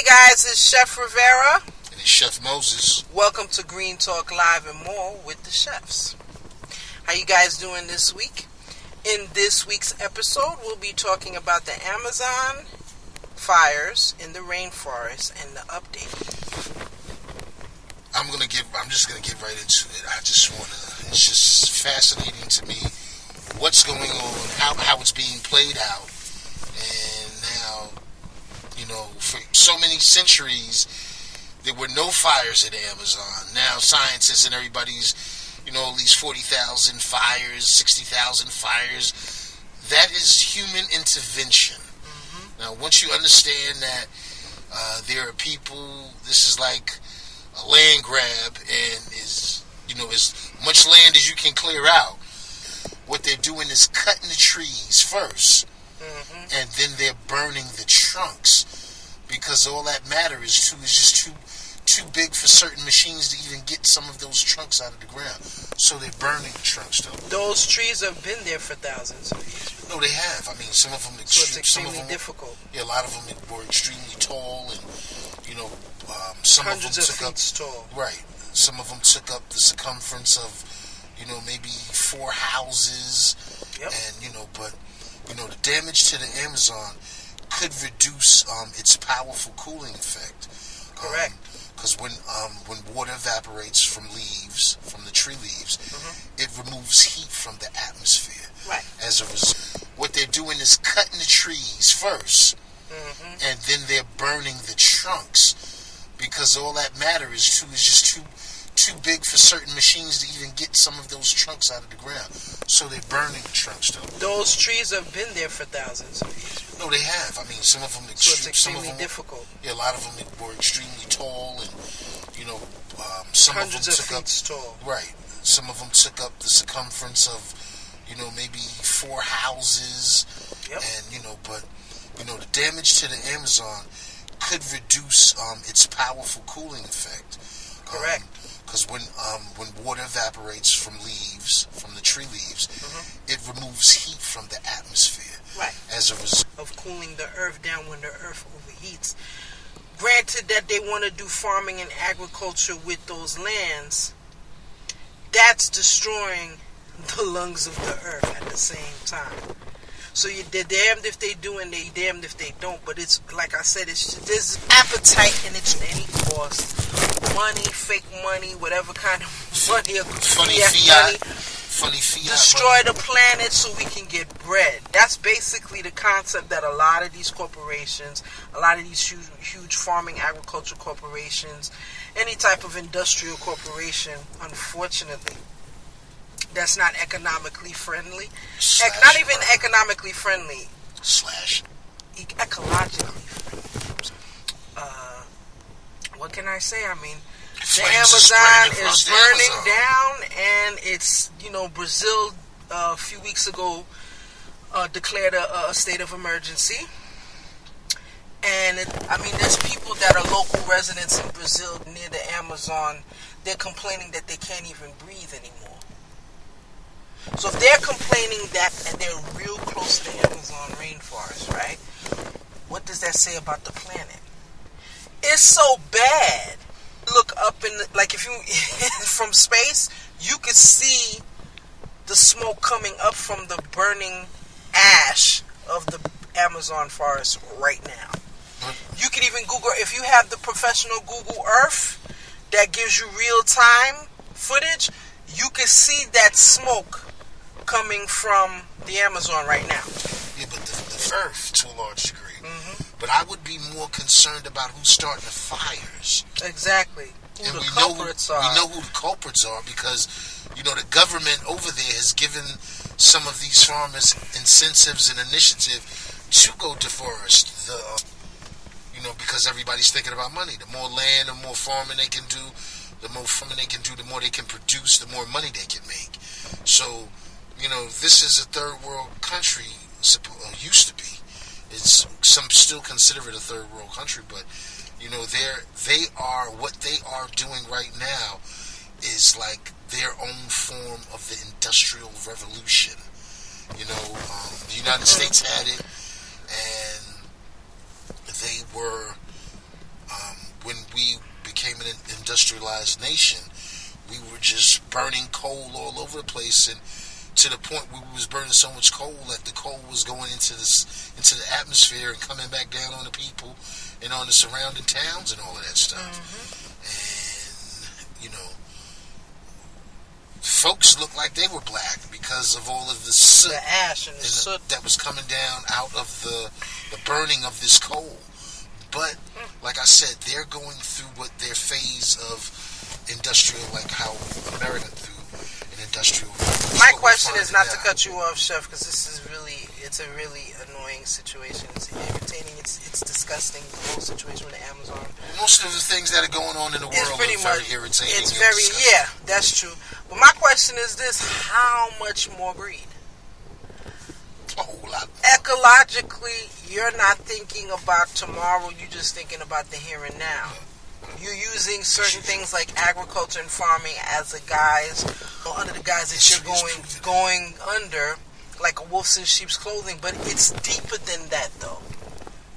Hey guys, it's Chef Rivera. And it's Chef Moses. Welcome to Green Talk Live and More with the chefs. How you guys doing this week? In this week's episode, we'll be talking about the Amazon fires in the rainforest and the update. I'm just gonna get right into it. It's just fascinating to me what's going on, how it's being played out. And now, for so many centuries, there were no fires at Amazon. Now scientists and everybody's, at least 40,000 fires, 60,000 fires. That is human intervention. Mm-hmm. Now, once you understand that there are people, this is like a land grab, and is as much land as you can clear out. What they're doing is cutting the trees first, mm-hmm. and then they're burning the trunks, because all that matter is just too big for certain machines to even get some of those trunks out of the ground. So they're burning the trunks, though. Those trees have been there for thousands of years. No, they have. I mean, some of them extremely difficult. Yeah, a lot of them were extremely tall, and some hundreds of them took up tall. Right. Some of them took up the circumference of maybe 4 houses. Yep. And but the damage to the Amazon could reduce its powerful cooling effect. Correct. Because when water evaporates from the tree leaves, mm-hmm. it removes heat from the atmosphere. Right. As a result, what they're doing is cutting the trees first, mm-hmm. and then they're burning the trunks, because all that matter is just too big for certain machines to even get some of those trunks out of the ground. So they're burning the trunks, though. Those trees have been there for thousands of years. No, they have. I mean, some of them extremely difficult. Yeah, a lot of them were extremely tall, and some hundreds of them took up tall. Right. Some of them took up the circumference of maybe 4 houses. Yep. And but the damage to the Amazon could reduce its powerful cooling effect. Correct. Because when water evaporates from the tree leaves, mm-hmm. it removes heat from the atmosphere. Right. As a result of cooling the earth down when the earth overheats. Granted that they want to do farming and agriculture with those lands, that's destroying the lungs of the earth at the same time. So they're damned if they do and they're damned if they don't. But it's like I said, there's appetite and it's at any cost. Money, fake money, whatever kind of money, funny fiat, destroy the planet so we can get bread. That's basically the concept that a lot of these corporations, a lot of these huge farming agriculture corporations, any type of industrial corporation, unfortunately, that's not economically friendly. Not even economically friendly. Ecologically friendly. What can I say? I mean, the Amazon is burning down, and it's, Brazil a few weeks ago declared a state of emergency. And there's people that are local residents in Brazil near the Amazon. They're complaining that they can't even breathe anymore. So if they're complaining that, and they're real close to the Amazon rainforest, right? What does that say about the planet? It's so bad. Look up if you from space, you could see the smoke coming up from the burning ash of the Amazon forest right now. You can even Google, if you have the professional Google Earth that gives you real-time footage, you can see that smoke coming from the Amazon right now. Yeah, but the Earth, to a large degree. Mm-hmm. But I would be more concerned about who's starting the fires. Exactly. We know who the culprits are, because, the government over there has given some of these farmers incentives and initiative to go deforest because everybody's thinking about money. The more land, the more farming they can do, the more they can produce, the more money they can make. So, this is a third world country, used to be. Some still consider it a third world country, but what they are doing right now is like their own form of the Industrial Revolution. The United States had it, and they were industrialized nation, we were just burning coal all over the place, and to the point where we was burning so much coal that the coal was going into the atmosphere and coming back down on the people and on the surrounding towns and all of that stuff. And folks looked like they were black because of all of the soot, the ash and the soot that was coming down out of the burning of this coal. But like I said, they're going through what their phase of industrial, like how America through an industrial. My question is not to cut you off, Chef, because it's a really annoying situation. It's irritating. It's disgusting. The whole situation with the Amazon. Most of the things that are going on in the world are very irritating. It's very, yeah, that's true. But my question is this: how much more greed? A whole lot. Ecologically, you're not thinking about tomorrow. You're just thinking about the here and now. You're using certain things like agriculture and farming as a guise, or under the guise that you're going under, like a wolf in sheep's clothing. But it's deeper than that, though.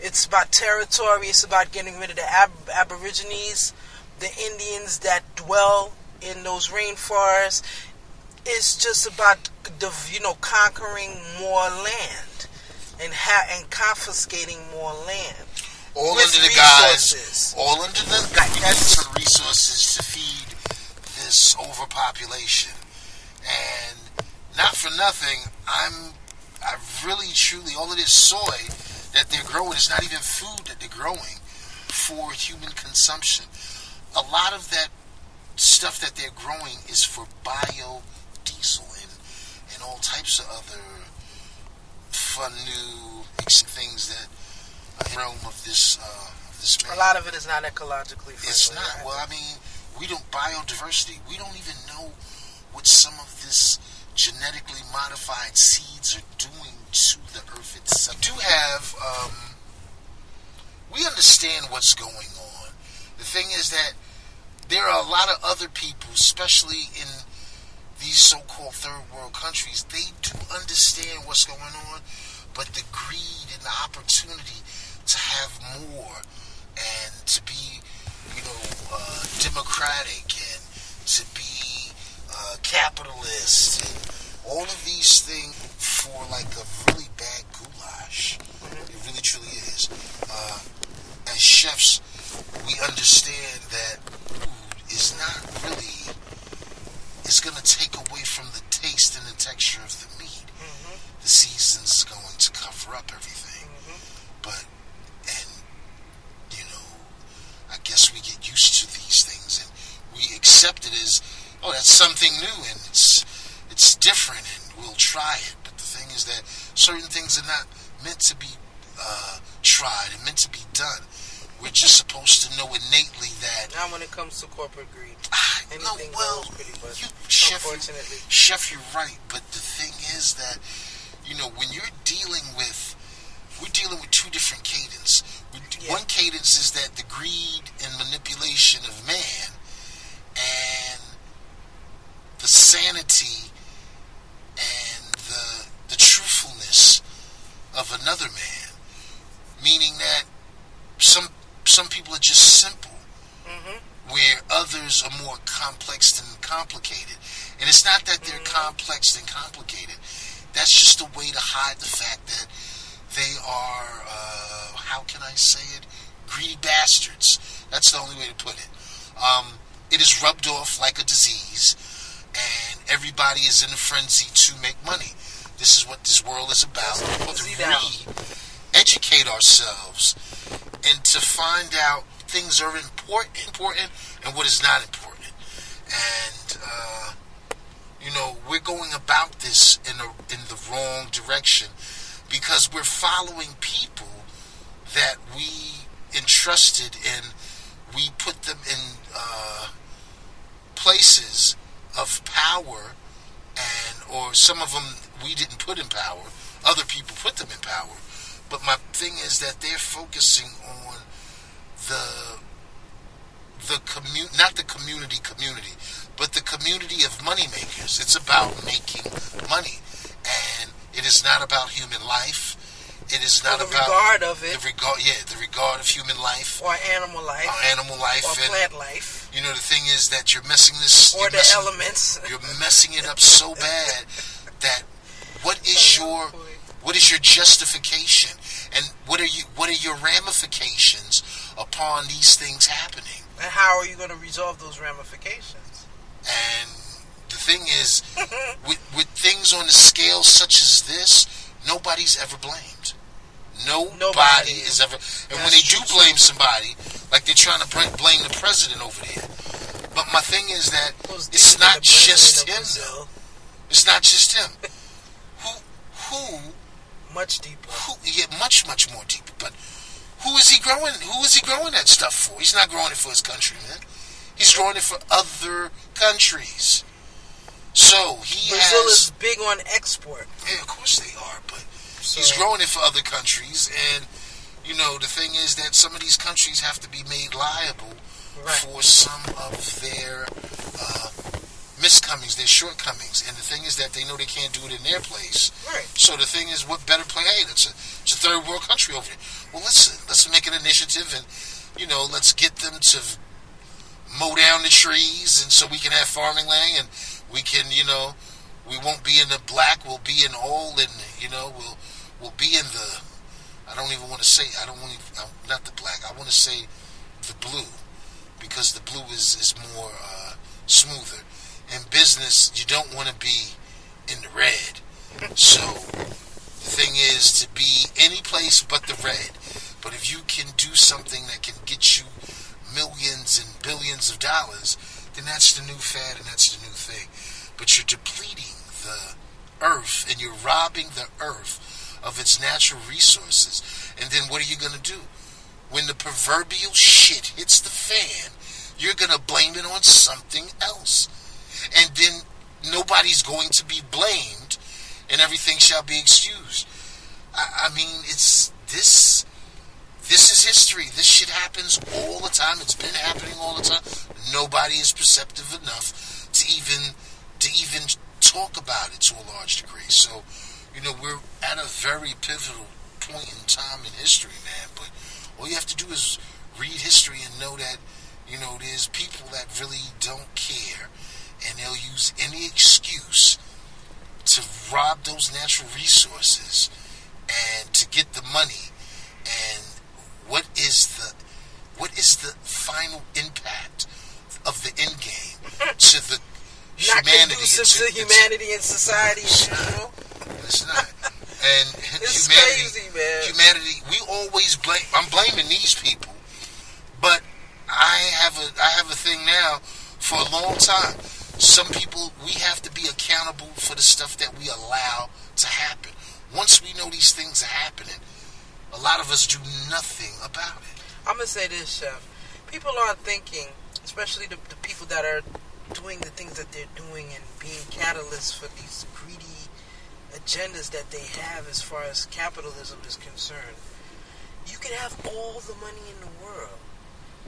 It's about territory. It's about getting rid of the Aborigines, the Indians that dwell in those rainforests. It's just about conquering more land and confiscating more land. All under the guise, all under the resources to feed this overpopulation. And not for nothing, I really truly, all of this soy that they're growing is not even food that they're growing for human consumption. A lot of that stuff that they're growing is for biodiesel and all types of other fun new things that realm of this man. A lot of it is not ecologically friendly. It's not. Right? Well, I mean, we don't biodiversity. We don't even know what some of this genetically modified seeds are doing to the earth itself. We do have. We understand what's going on. The thing is that there are a lot of other people, especially in these so-called third world countries, they do understand what's going on, but the greed and the opportunity to have more and to be, democratic and to be capitalist and all of these things for like a really bad goulash. It really truly is. As chefs, we understand that food is not really, it's going to take away from the taste and the texture of the meat. The season's going to cover up everything. But, I guess we get used to these things and we accept it as, oh, that's something new and it's different and we'll try it. But the thing is that certain things are not meant to be tried and meant to be done. We're just supposed to know innately that. Not when it comes to corporate greed. Anything goes pretty much. Unfortunately. Chef, you're right. But the thing is that, when you're we're dealing with two different cadence. One cadence is that the greed and manipulation of man and the sanity and the truthfulness of another man. Meaning that some people are just simple, where others are more complex than complicated. And it's not that they're complex and complicated. That's just a way to hide the fact that they are, how can I say it, greedy bastards. That's the only way to put it. It is rubbed off like a disease, and everybody is in a frenzy to make money. This is what this world is about. To educate ourselves and to find out things are important and what is not important. And we're going about this in the wrong direction because we're following people that we entrusted and we put them in places of power, or some of them we didn't put in power. Other people put them in power. But my thing is that they're focusing on not the community, but the community of money makers. It's about making money, and it is not about human life. It is not the about regard of it. The regard of human life or animal life, or plant life. You know, the thing is that you're messing this, or the elements. You're messing it up so bad that what is your justification, and what are your ramifications upon these things happening? And how are you going to resolve those ramifications? And the thing is, with things on a scale such as this, nobody's ever blamed. Nobody is ever. And when they do blame somebody, like they're trying to blame the president over there. But my thing is that it's not just him, though. It's not just him. Who? Much deeper. Much more deeper. But who is he growing? Who is he growing that stuff for? He's not growing it for his country, man. He's growing it for other countries. So Brazil is big on export. Yeah, of course they are, but he's growing it for other countries, and you know the thing is that some of these countries have to be made liable for some of their miscomings, their shortcomings, and the thing is that they know they can't do it in their place. Right. So the thing is, what better play? Hey, it's a third world country over there. Well, let's make an initiative, and you know, let's get them to mow down the trees, and so we can have farming land, and we can, you know, we won't be in the black, we'll be in all, and you know, we'll be in the. I don't even want to say. Not the black. I want to say the blue, because the blue is more smoother. In business, you don't want to be in the red. So the thing is to be any place but the red. But if you can do something that can get you millions and billions of dollars, then that's the new fad and that's the new thing. But you're depleting the earth and you're robbing the earth of its natural resources. And then what are you going to do? When the proverbial shit hits the fan, you're going to blame it on something else. And then nobody's going to be blamed and everything shall be excused. I mean, it's this is history. This shit happens all the time. It's been happening all the time. Nobody is perceptive enough to even talk about it to a large degree. So, you know, we're at a very pivotal point in time in history, man. But all you have to do is read history and know that, you know, there's people that really don't care, and they'll use any excuse to rob those natural resources and to get the money. And what is the final impact of the end game to the not humanity? Conducive to humanity and society. It's not. And it's humanity, crazy, man. Humanity, we always blame. I'm blaming these people, but I have a thing now. For a long time, some people, we have to be accountable for the stuff that we allow to happen. Once we know these things are happening, a lot of us do nothing about it. I'm going to say this, Chef. People aren't thinking, especially the people that are doing the things that they're doing and being catalysts for these greedy agendas that they have as far as capitalism is concerned. You can have all the money in the world.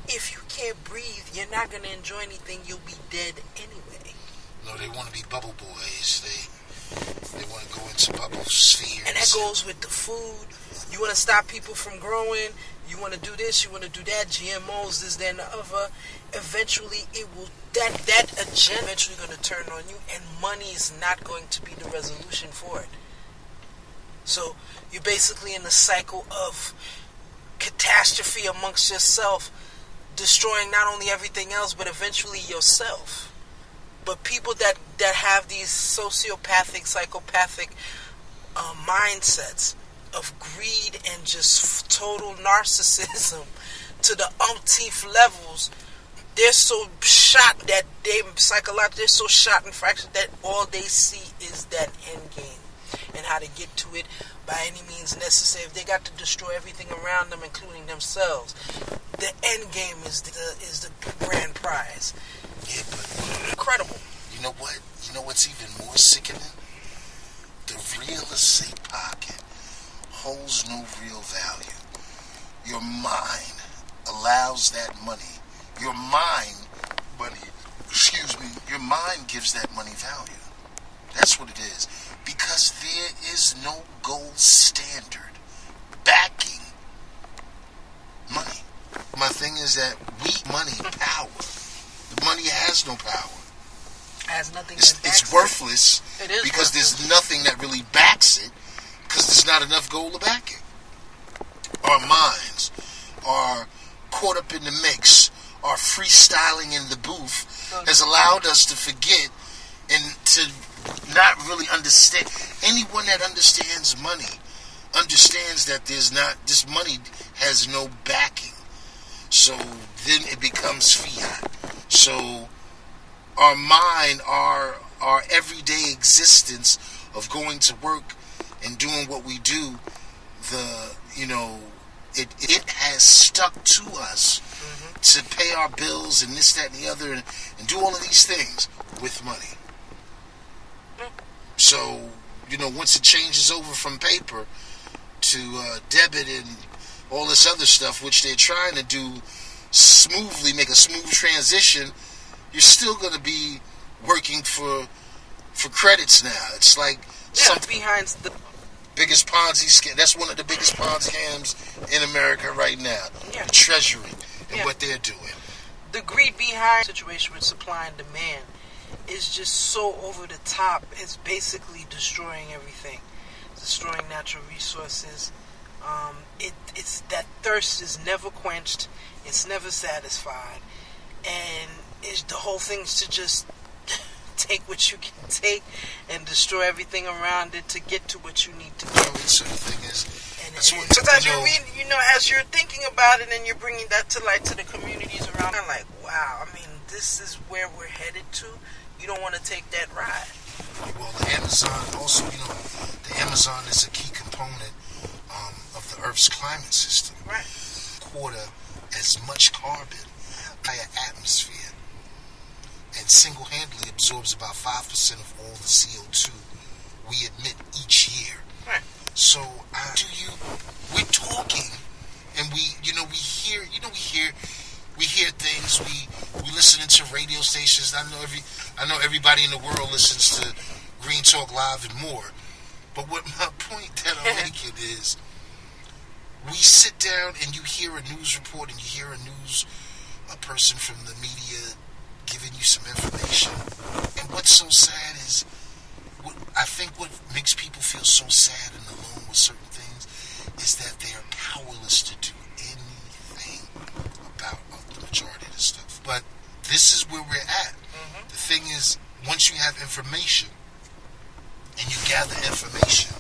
If you can't breathe, you're not going to enjoy anything. You'll be dead anyway. No, they want to be bubble boys. They want to go into bubble spheres. And that goes with the food. You want to stop people from growing. You want to do this. You want to do that. GMOs, this, that, and the other. Eventually, it will. That agenda eventually going to turn on you, and money is not going to be the resolution for it. So you're basically in the cycle of catastrophe amongst yourself, destroying not only everything else, but eventually yourself. But people that have these sociopathic, psychopathic mindsets of greed and just total narcissism to the umpteenth levels, they're so shot that they're so shot and fractured that all they see is that end game and how to get to it by any means necessary. If they got to destroy everything around them, including themselves, the end game is the grand prize. Yeah, but incredible. You know what? You know what's even more sickening? The real estate pocket holds no real value. Your mind allows that money. Your mind gives that money value. That's what it is. Because there is no gold standard thing is that money power. The money has no power. Has nothing. It's worthless. It is because worthless. There's nothing that really backs it. Because there's not enough gold to back it. Our minds are caught up in the mix. Our freestyling in the booth has allowed us to forget and to not really understand. Anyone that understands money understands that this money has no backing. So then it becomes fiat. So our mind, our everyday existence of going to work and doing what we do, it has stuck to us to pay our bills and this, that, and the other, and do all of these things with money. So, once it changes over from paper to debit and all this other stuff, which they're trying to do smoothly, make a smooth transition, you're still going to be working for credits now. It's like something behind the biggest Ponzi scam. That's one of the biggest Ponzi scams in America right now. Yeah. The Treasury and what they're doing. The greed behind the situation with supply and demand is just so over the top. It's basically destroying everything, destroying natural resources. It's that thirst is never quenched. It's never satisfied, and the whole thing is to just take what you can take and destroy everything around it to get to what you need to get. So the thing is, sometimes you read, as you're thinking about it and you're bringing that to light to the communities around, I'm like, wow, this is where we're headed to. You don't want to take that ride. Well, the Amazon also, the Amazon is a key component of the Earth's climate system. Right. Quarter as much carbon by an atmosphere, and single-handedly absorbs about 5% of all the CO2 we emit each year. Right. So, we're talking, and we hear things. We listening to radio stations. I know everybody in the world listens to Green Talk Live and more. But what my point that I'm making is, we sit down and you hear a news report and you hear a person from the media giving you some information. And what's so sad is, I think what makes people feel so sad and alone with certain things is that they are powerless to do anything about the majority of the stuff. But this is where we're at. Mm-hmm. The thing is, once you have information and you gather information,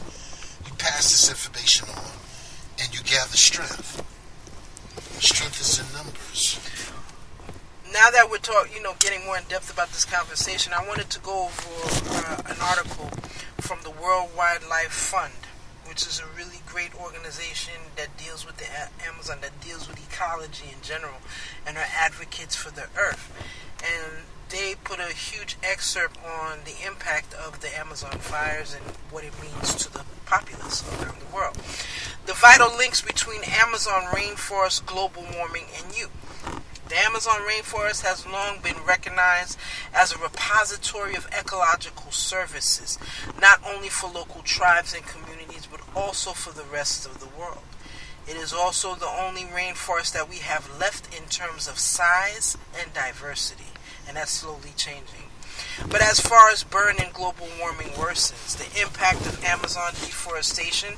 you pass this information on and you gather strength. Strength is in numbers. Now that we're getting more in depth about this conversation, I wanted to go over an article from the World Wildlife Fund, which is a really great organization that deals with the Amazon, that deals with ecology in general, and are advocates for the earth. And they put a huge excerpt on the impact of the Amazon fires and what it means to the populace around the world. The vital links between Amazon rainforest, global warming, and you. The Amazon rainforest has long been recognized as a repository of ecological services, not only for local tribes and communities, but also for the rest of the world. It is also the only rainforest that we have left in terms of size and diversity, and that's slowly changing. But as far as burn and global warming worsens, the impact of Amazon deforestation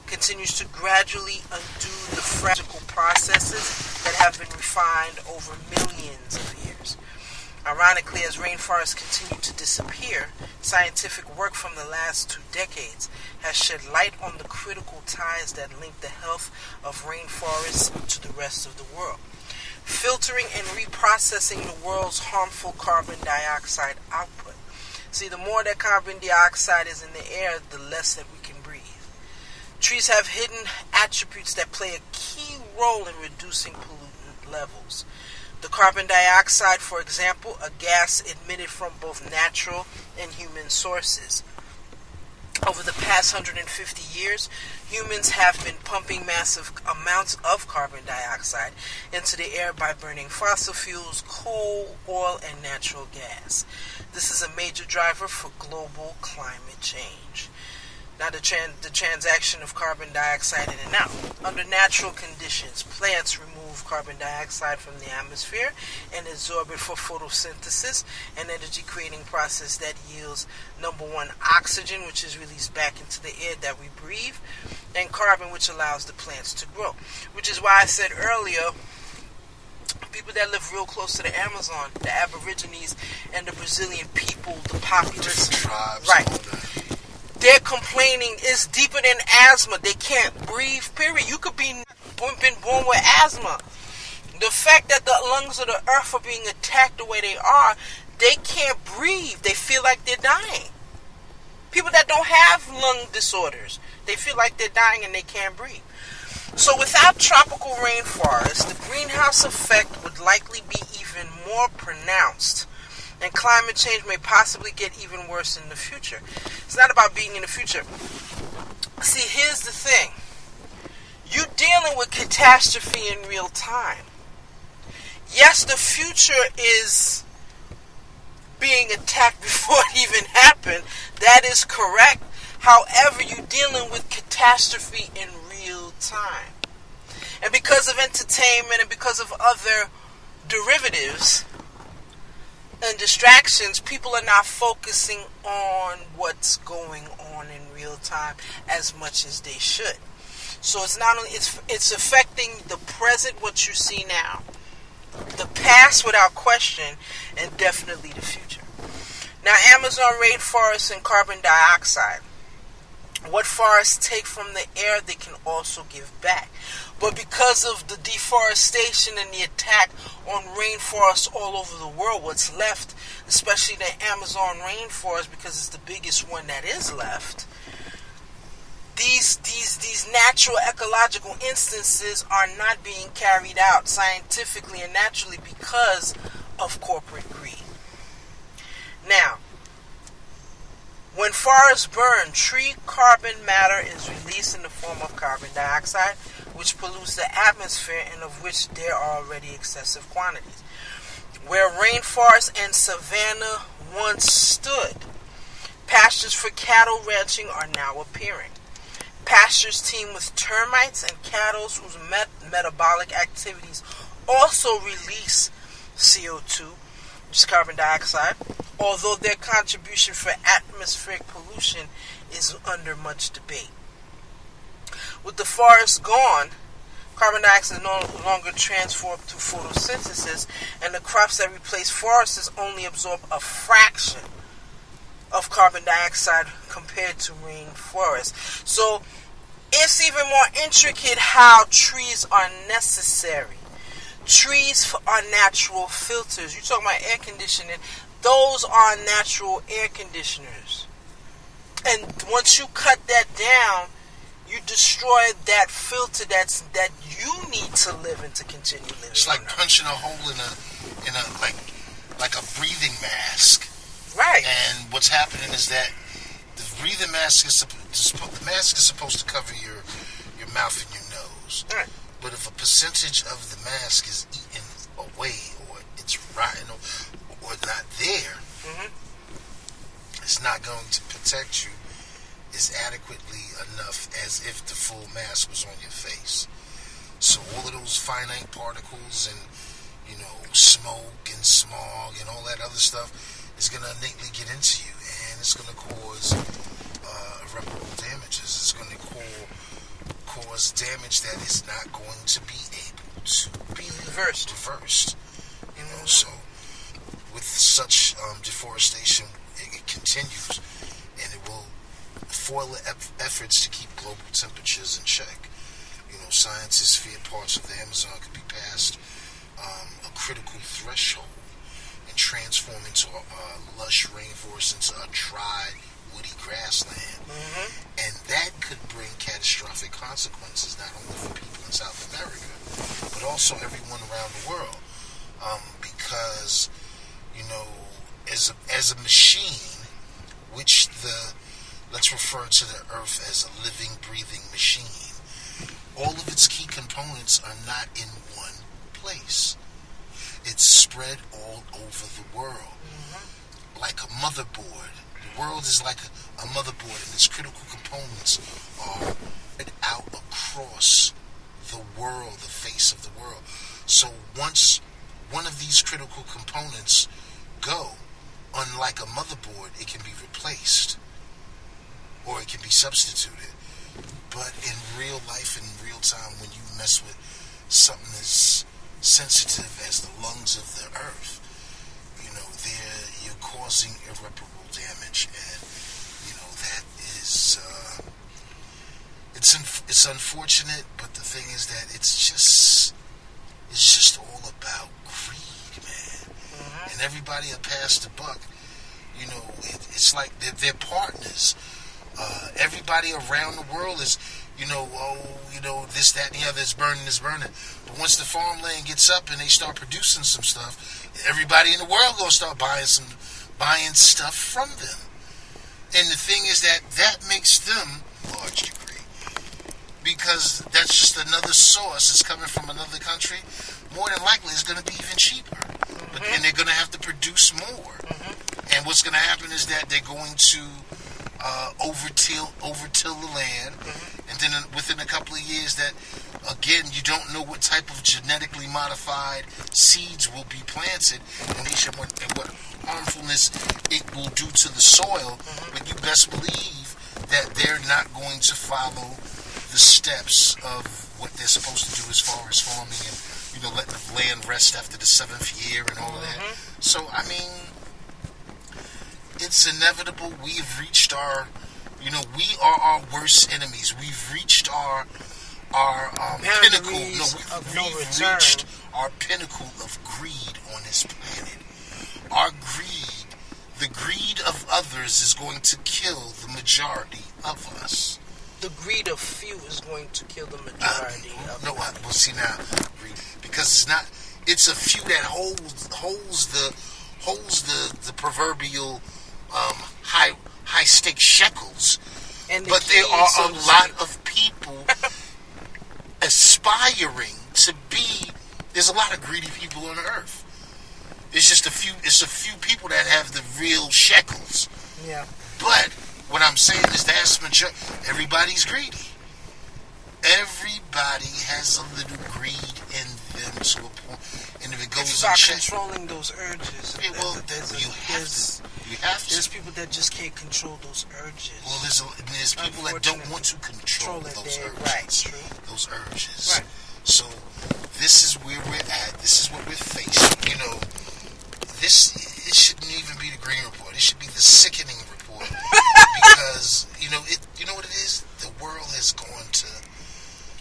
continues to gradually undo the fragile processes that have been refined over millions of years. Ironically, as rainforests continue to disappear, scientific work from the last 2 decades has shed light on the critical ties that link the health of rainforests to the rest of the world. Filtering and reprocessing the world's harmful carbon dioxide output. See, the more that carbon dioxide is in the air, the less that we can breathe. Trees have hidden attributes that play a key role in reducing pollutant levels. The carbon dioxide, for example, a gas emitted from both natural and human sources. Over the past 150 years, humans have been pumping massive amounts of carbon dioxide into the air by burning fossil fuels, coal, oil, and natural gas. This is a major driver for global climate change. Now, the transaction of carbon dioxide in and out. Under natural conditions, plants remove carbon dioxide from the atmosphere and absorb it for photosynthesis, an energy-creating process that yields, number one, oxygen, which is released back into the air that we breathe, and carbon, which allows the plants to grow. Which is why I said earlier, people that live real close to the Amazon, the Aborigines and the Brazilian people, the populace, tribes, right? They're complaining it's deeper than asthma. They can't breathe. Period. You could been born with asthma. The fact that the lungs of the earth are being attacked the way they are, they can't breathe. They feel like they're dying. People that don't have lung disorders, they feel like they're dying and they can't breathe. So without tropical rainforests, the greenhouse effect would likely be even more pronounced, and climate change may possibly get even worse in the future. It's not about being in the future. See, here's the thing. You're dealing with catastrophe in real time. Yes, the future is being attacked before it even happened. That is correct. However, you're dealing with catastrophe in real time. And because of entertainment and because of other derivatives and distractions, people are not focusing on what's going on in real time as much as they should. So it's not only it's affecting the present, what you see now, the past without question, and definitely the future. Now, Amazon rainforests and carbon dioxide. What forests take from the air, they can also give back. But because of the deforestation and the attack on rainforests all over the world, what's left, especially the Amazon rainforest, because it's the biggest one that is left, these natural ecological instances are not being carried out scientifically and naturally because of corporate greed. Now, when forests burn, tree carbon matter is released in the form of carbon dioxide, which pollutes the atmosphere and of which there are already excessive quantities. Where rainforests and savanna once stood, pastures for cattle ranching are now appearing. Pastures teem with termites and cattle whose metabolic activities also release CO2, which is carbon dioxide, although their contribution for atmospheric pollution is under much debate. With the forests gone, carbon dioxide is no longer transformed through photosynthesis, and the crops that replace forests only absorb a fraction of carbon dioxide compared to rainforests. So it's even more intricate how trees are necessary. Trees are natural filters. You're talking about air conditioning. Those are natural air conditioners. And once you cut that down, you destroy that filter that you need to live and to continue living. It's like punching a hole in a like a breathing mask. Right. And what's happening is that the breathing mask is supposed to cover your mouth and your nose. Right. But if a percentage of the mask is eaten away, or it's rotten, or not there, it's not going to protect you as adequately enough as if the full mask was on your face. So all of those finite particles and, smoke and smog and all that other stuff is going to innately get into you, and it's going to cause irreparable damages. It's going to cause damage that is not going to be able to be reversed. So with such deforestation, it continues, and it will foil efforts to keep global temperatures in check. Scientists fear parts of the Amazon could be past a critical threshold and transform into a lush rainforest into a dry, woody grassland. And that could bring catastrophic consequences not only for people in South America, but also everyone around the world. Because, as a machine, which let's refer to the Earth as a living, breathing machine, all of its key components are not in one place. It's spread all over the world. Like a motherboard The world is like a motherboard, and its critical components are spread out across the world, the face of the world. So once one of these critical components go, unlike a motherboard, it can be replaced or it can be substituted. But in real life, in real time, when you mess with something as sensitive as the lungs of the earth, you're causing irreparable damage, and that is it's unfortunate. But the thing is that it's just all about greed, man. Mm-hmm. And everybody will pass the buck. It's like they're partners. Everybody around the world is, this, that, and the other is burning. But once the farmland gets up and they start producing some stuff, everybody in the world gonna start buying buying stuff from them. And the thing is that makes them a large degree, because that's just another source. It's coming from another country. More than likely, it's going to be even cheaper. But and they're going to have to produce more. Mm-hmm. And what's going to happen is that they're going to overtill the land, and then within a couple of years, that again, you don't know what type of genetically modified seeds will be planted, and what harmfulness it will do to the soil. But you best believe that they're not going to follow the steps of what they're supposed to do as far as farming and letting the land rest after the 7th year and all of that. So I mean, it's inevitable. We've reached our, we are our worst enemies. We've reached our pinnacle. We've reached our pinnacle of greed on this planet. Our greed, the greed of others, is going to kill the majority of us. The greed of few is going to kill the majority of us. Well, see now, greed, because it's a few that holds the proverbial high stake shekels. But there are a lot of people aspiring to be. There's a lot of greedy people on the earth. It's just a few people that have the real shekels. Yeah. But what I'm saying is everybody's greedy. Everybody has a little greed in them to a point. And if it goes unchecked, controlling those urges. Yeah, well, you have to. There's people that just can't control those urges. Well, there's people that don't want to control those urges. Right, true. Those urges. Right. So this is where we're at. This is what we're facing. It shouldn't even be the Green Report. It should be the sickening report. Because you know what it is. The world has gone to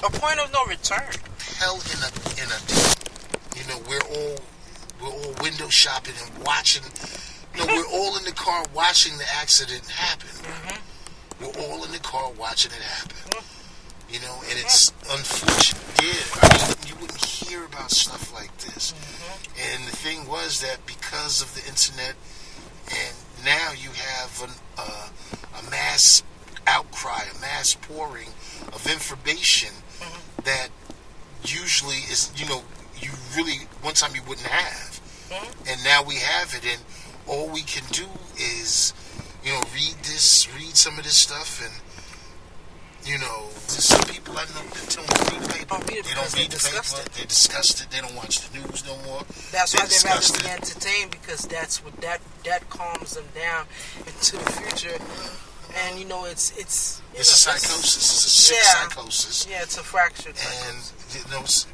a point of no return. Hell in a we're all window shopping and watching. We're all in the car watching the accident happen. Mm-hmm. We're all in the car watching it happen. And it's unfortunate. Yeah, I mean, you wouldn't hear about stuff like this. Mm-hmm. And the thing was that because of the internet, and now you have a mass outcry, a mass pouring of information that usually is, you really, one time you wouldn't have. Mm-hmm. And now we have it, and all we can do is, read some of this stuff, and, there's some people I know that don't read the paper. They don't read the paper. They're disgusted. They don't watch the news no more. That's why they'd rather be entertained, because that's what that calms them down into the future. And it's a psychosis. It's a sick psychosis. Yeah, it's a fractured psychosis.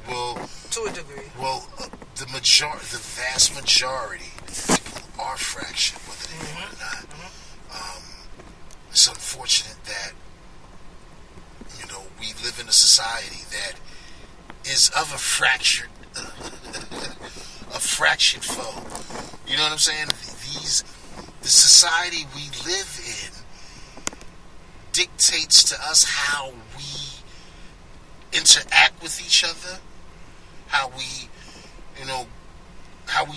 To a degree. Well, the vast majority of people are fractured, whether they know it or not. Mm-hmm. It's unfortunate that we live in a society that is of a fractured foe. You know what I'm saying? The society we live in dictates to us how we interact with each other, how we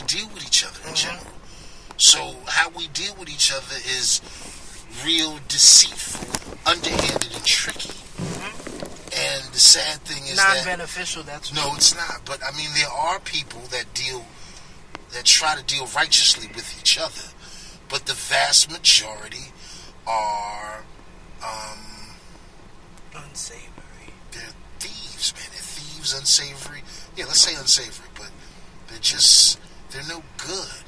deal with each other in general. So how we deal with each other is real deceitful, underhanded, and tricky. And the sad thing is non-beneficial. No, it's not. But I mean, there are people that try to deal righteously with each other. but the vast majority are unsavory. They're thieves, man. They're thieves, unsavory. Yeah, let's say unsavory, but they're no good.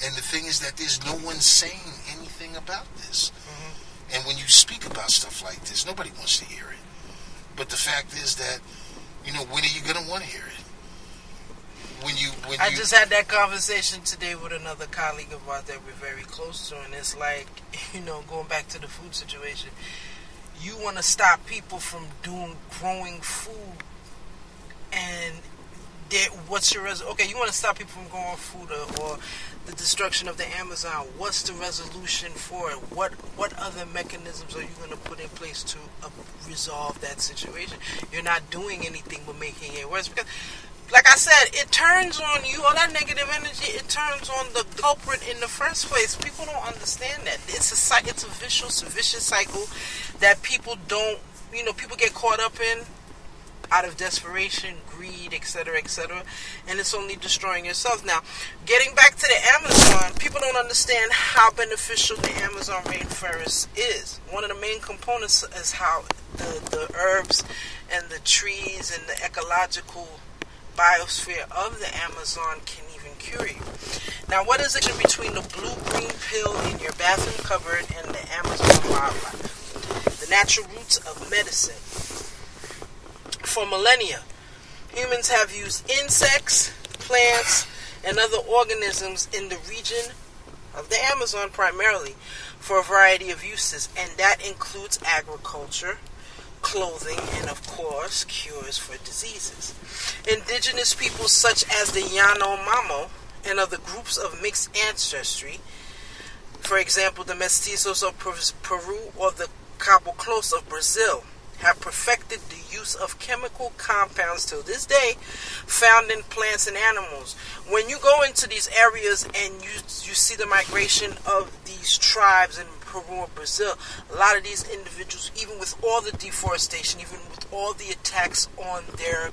And the thing is that there's no one saying anything about this. Mm-hmm. And when you speak about stuff like this, nobody wants to hear it. But the fact is that, when are you going to want to hear it? I just had that conversation today with another colleague of ours that we're very close to, and it's like, going back to the food situation, you want to stop people from growing food, and what's your okay? You want to stop people from growing food or the destruction of the Amazon. What's the resolution for it? What other mechanisms are you going to put in place to resolve that situation? You're not doing anything but making it worse, because, like I said, it turns on you, all that negative energy, it turns on the culprit in the first place. People don't understand that. It's a vicious cycle that people don't, people get caught up in out of desperation, greed, etc., and it's only destroying yourselves. Now, getting back to the Amazon, people don't understand how beneficial the Amazon rainforest is. One of the main components is how the herbs and the trees and the ecological biosphere of the Amazon can even cure you. Now, what is the difference between the blue-green pill in your bathroom cupboard and the Amazon wildlife? The natural roots of medicine. For millennia, humans have used insects, plants, and other organisms in the region of the Amazon primarily for a variety of uses, and that includes agriculture, clothing, and of course, cures for diseases. Indigenous peoples such as the Yanomamo and other groups of mixed ancestry, for example, the Mestizos of Peru or the Caboclos of Brazil, have perfected the use of chemical compounds till this day found in plants and animals. When you go into these areas and you see the migration of these tribes in Peru or Brazil, a lot of these individuals, even with all the deforestation, even with all the attacks on their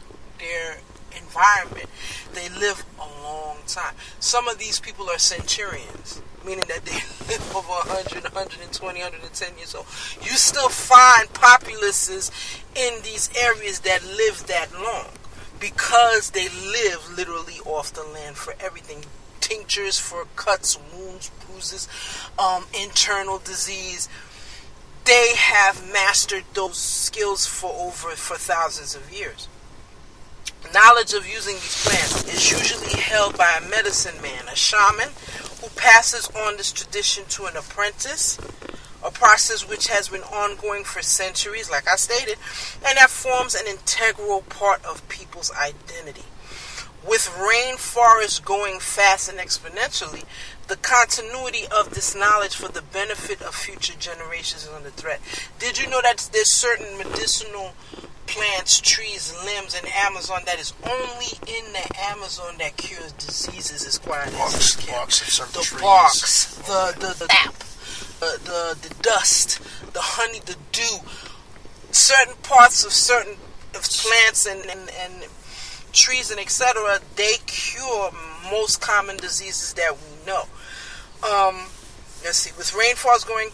environment, they live a long time. Some of these people are centurions, meaning that they live over 100, 120, 110 years old. You still find populaces in these areas that live that long because they live literally off the land for everything. Tinctures for cuts, wounds, bruises, internal disease. They have mastered those skills for thousands of years. Knowledge of using these plants is usually held by a medicine man, a shaman, who passes on this tradition to an apprentice, a process which has been ongoing for centuries, like I stated, and that forms an integral part of people's identity. With rainforests going fast and exponentially, the continuity of this knowledge for the benefit of future generations is under threat. Did you know that there's certain medicinal plants, trees, limbs in Amazon that is only in the Amazon that cures diseases? Is quiet as it can. The barks, the sap, the dust, the honey, the dew, certain parts of certain plants and trees and etc. They cure most common diseases that we know. Let's see. With rainfalls going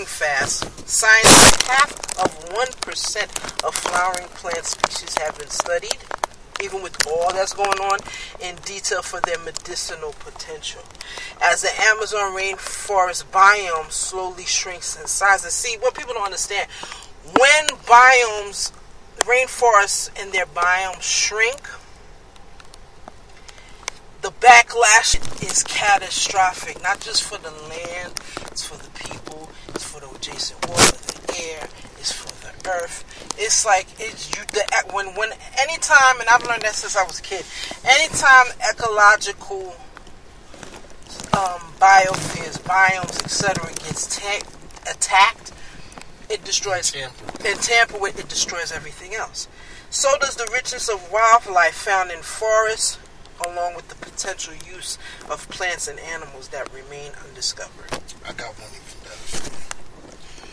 fast, scientists half of 1% of flowering plant species have been studied, even with all that's going on, in detail for their medicinal potential. As the Amazon rainforest biome slowly shrinks in size, and see what people don't understand, when rainforests and their biomes shrink, the backlash is catastrophic, not just for the land, it's for the people, it's for the adjacent water, the air, it's for the earth. It's like, anytime, and I've learned that since I was a kid, anytime ecological biospheres, biomes, etc. gets attacked, it destroys, and tampered with, it destroys everything else. So does the richness of wildlife found in forests, along with the potential use of plants and animals that remain undiscovered. I got one even better.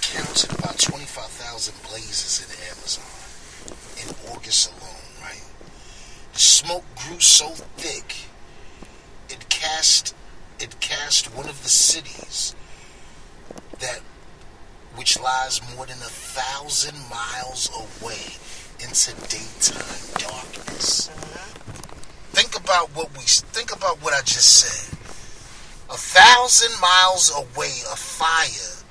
Counted about 25,000 blazes in the Amazon in August alone, right? The smoke grew so thick, it cast it cast one of the cities which lies more than 1,000 miles away into daytime darkness. Think about what I just said. 1,000 miles away, a fire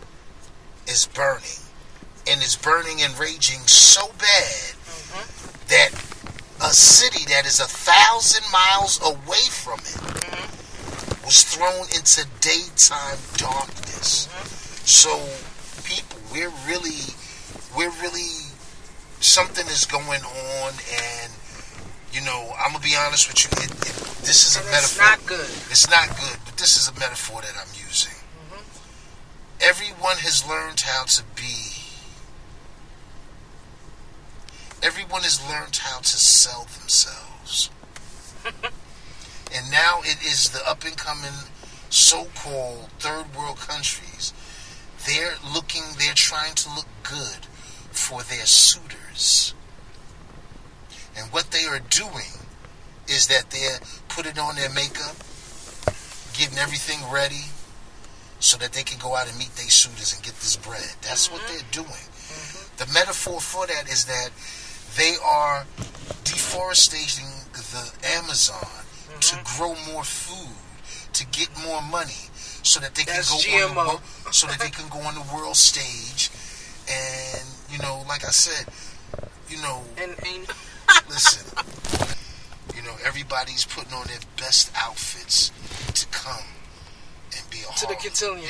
is burning, and it's burning and raging so bad that a city that is 1,000 miles away from it was thrown into daytime darkness. So, people, we're really, something is going on, and I'm gonna be honest with you. This is a metaphor. It's not good. It's not good, but this is a metaphor that I'm using. Everyone has learned how to be. Everyone has learned how to sell themselves. And now it is the up-and-coming so-called third world countries. They're trying to look good for their suitors. And what they are doing is that they're putting on their makeup, getting everything ready, so that they can go out and meet their suitors and get this bread. That's what they're doing. The metaphor for that is that they are deforesting the Amazon to grow more food, to get more money, so that they can go on the world stage. And like I said, listen, everybody's putting on their best outfits to come and be to the cotillion,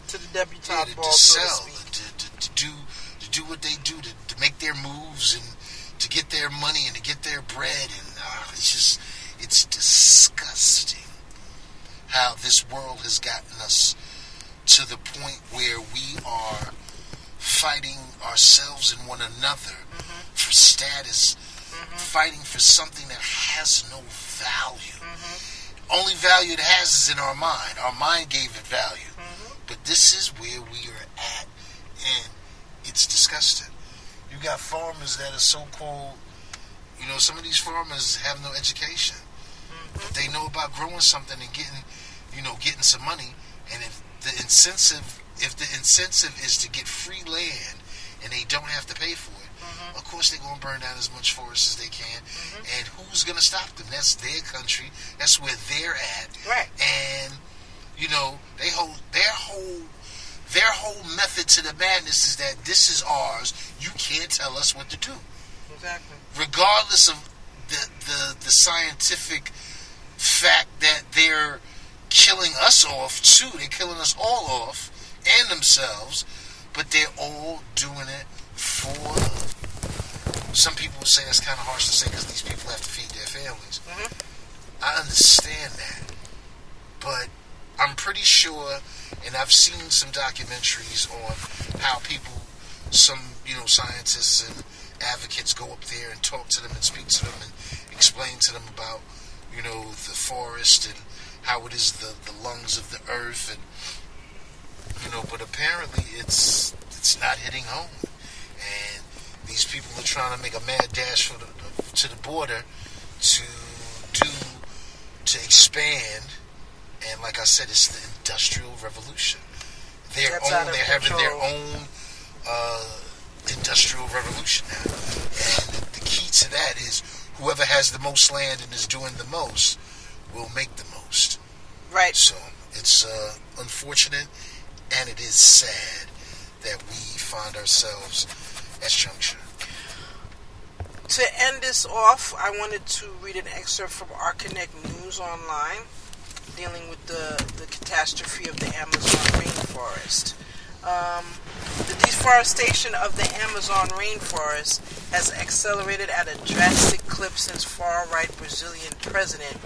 to the debutante ball, to so sell, to speak. to do what they do, to make their moves and to get their money and to get their bread, and it's disgusting how this world has gotten us to the point where we are fighting ourselves and one another for status, fighting for something that has no value. Only value it has is in our mind. Our mind gave it value. But this is where we are at, and it's disgusting. You got farmers that are so-called, some of these farmers have no education. But they know about growing something and getting some money. And if the incentive is to get free land and they don't have to pay for it, of course they're going to burn down as much forest as they can. And who's going to stop them? That's their country. That's where they're at. Right. And their whole method to the madness is that this is ours. You can't tell us what to do. Exactly. Regardless of the scientific fact that they're killing us off too. They're killing us all off and themselves, but they're all doing it for. Some people would say that's kind of harsh to say because these people have to feed their families. I understand that, but I'm pretty sure, and I've seen some documentaries on how people, some scientists and advocates go up there and talk to them and speak to them and explain to them about the forest and how it is the lungs of the earth, and but apparently it's not hitting home, and these people are trying to make a mad dash to the border to expand, and like I said, it's the Industrial Revolution. They're having their own Industrial Revolution now, and the key to that is whoever has the most land and is doing the most will make the most. Right. So it's unfortunate, and it is sad that we find ourselves at this juncture. To end this off, I wanted to read an excerpt from Arconnect News Online dealing with the catastrophe of the Amazon rainforest. The deforestation of the Amazon rainforest has accelerated at a drastic clip since far-right Brazilian president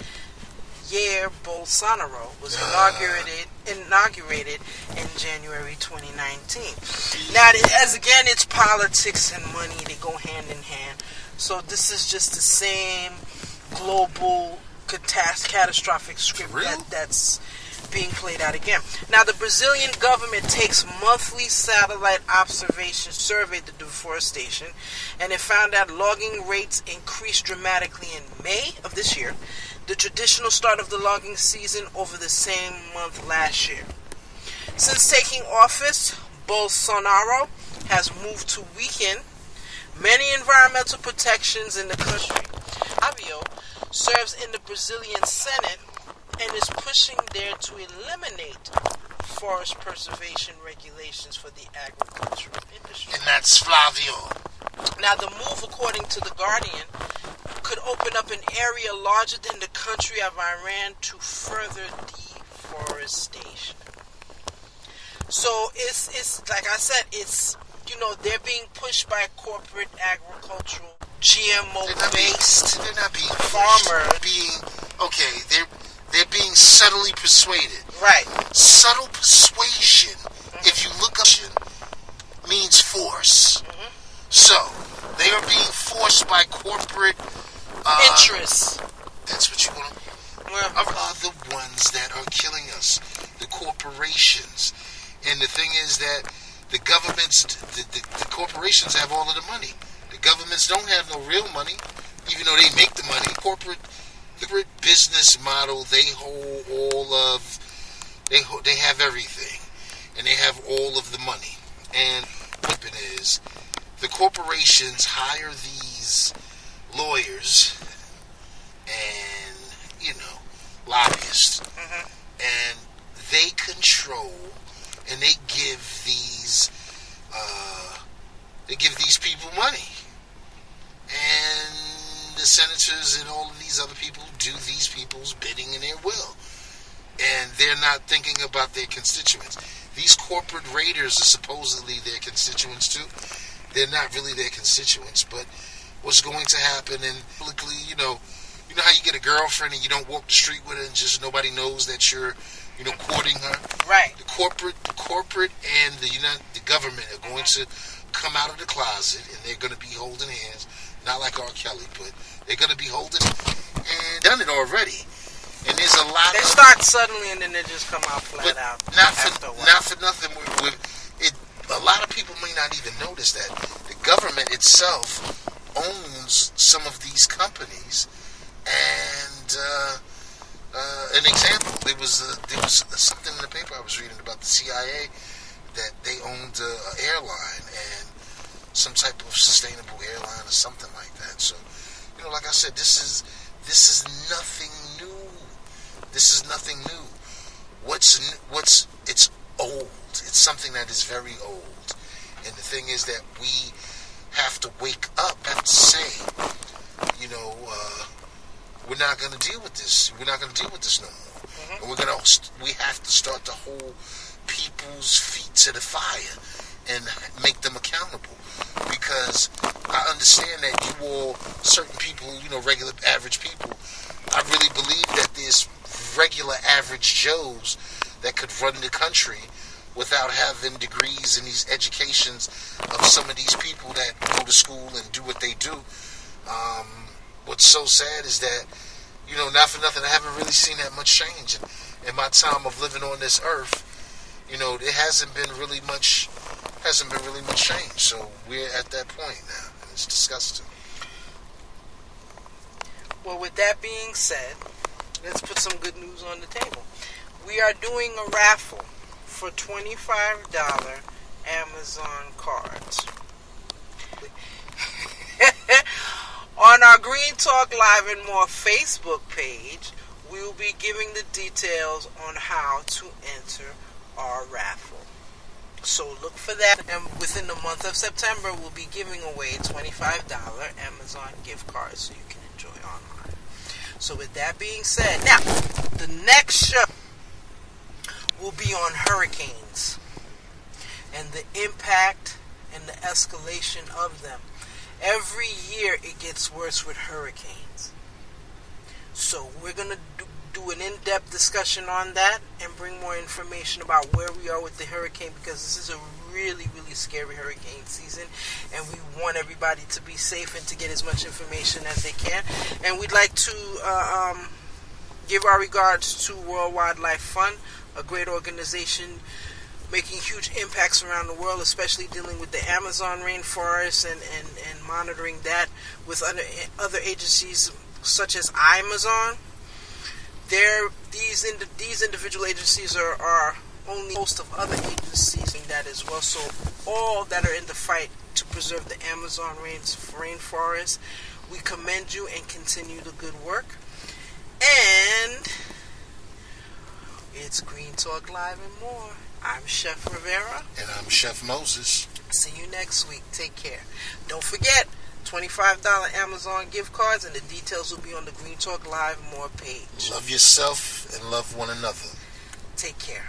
Jair Bolsonaro was inaugurated in January 2019. Now, as again, it's politics and money. They go hand in hand. So this is just the same global catastrophic script that's being played out again. Now, the Brazilian government takes monthly satellite observations, surveyed the deforestation, and it found that logging rates increased dramatically in May of this year. the traditional start of the logging season over the same month last year. Since taking office, Bolsonaro has moved to weaken many environmental protections in the country. Avio serves in the Brazilian Senate and is pushing there to eliminate forest preservation regulations for the agricultural industry. And that's Flavio. Now, the move, according to The Guardian, could open up an area larger than the country of Iran to further deforestation. So it's like I said, it's, they're being pushed by corporate agricultural GMO-based they're not being farmers. They're being subtly persuaded. Right. Subtle persuasion, if you look up, means force. So, they are being forced by corporate interests. That's what you want to... Are the ones that are killing us. The corporations. And the thing is that the governments, the corporations have all of the money. The governments don't have no real money, even though they make the money. Corporate business model, they hold all of... They have everything. And they have all of the money. And what it is... The corporations hire these lawyers and, lobbyists. And they control and they give these people money. And the senators and all of these other people do these people's bidding in their will. And they're not thinking about their constituents. These corporate raiders are supposedly their constituents too. They're not really their constituents, but what's going to happen, and publicly, you know how you get a girlfriend and you don't walk the street with her and just nobody knows that you're, courting her? Right. The corporate and the government are going to come out of the closet and they're going to be holding hands, not like R. Kelly, but they're going to be holding, and done it already. And there's a lot. They start suddenly and then they just come out flat out. Not for nothing. A lot of people may not even notice that the government itself owns some of these companies. And an example, there was something in the paper I was reading about the CIA that they owned an airline and some type of sustainable airline or something like that. So, like I said, this is nothing new. This is nothing new. It's old. It's something that is very old. And the thing is that we have to wake up and say, we're not going to deal with this. We're not going to deal with this no more. And we have to start to hold people's feet to the fire and make them accountable. Because I understand that you all, certain people, regular average people, I really believe that there's regular average Joes that could run the country without having degrees in these educations of some of these people that go to school and do what they do. What's so sad is that, not for nothing, I haven't really seen that much change in my time of living on this earth. It hasn't been really much change. So we're at that point now, and it's disgusting. Well, with that being said, let's put some good news on the table. We are doing a raffle for $25 Amazon cards. On our Green Talk Live and More Facebook page, we will be giving the details on how to enter our raffle. So look for that. And within the month of September, we'll be giving away $25 Amazon gift cards so you can enjoy online. So with that being said, now, the next show will be on hurricanes and the impact and the escalation of them. Every year it gets worse with hurricanes. So we're going to do an in-depth discussion on that and bring more information about where we are with the hurricane, because this is a really, really scary hurricane season and we want everybody to be safe and to get as much information as they can. And we'd like to give our regards to World Wildlife Fund, a great organization making huge impacts around the world, especially dealing with the Amazon rainforest and monitoring that with other agencies such as Amazon. these individual agencies are only a host of other agencies in that as well. So all that are in the fight to preserve the Amazon rainforest, we commend you and continue the good work. And it's Green Talk Live and more. I'm Chef Rivera. And I'm Chef Moses. See you next week. Take care. Don't forget, $25 Amazon gift cards, and the details will be on the Green Talk Live More page. Love yourself and love one another. Take care.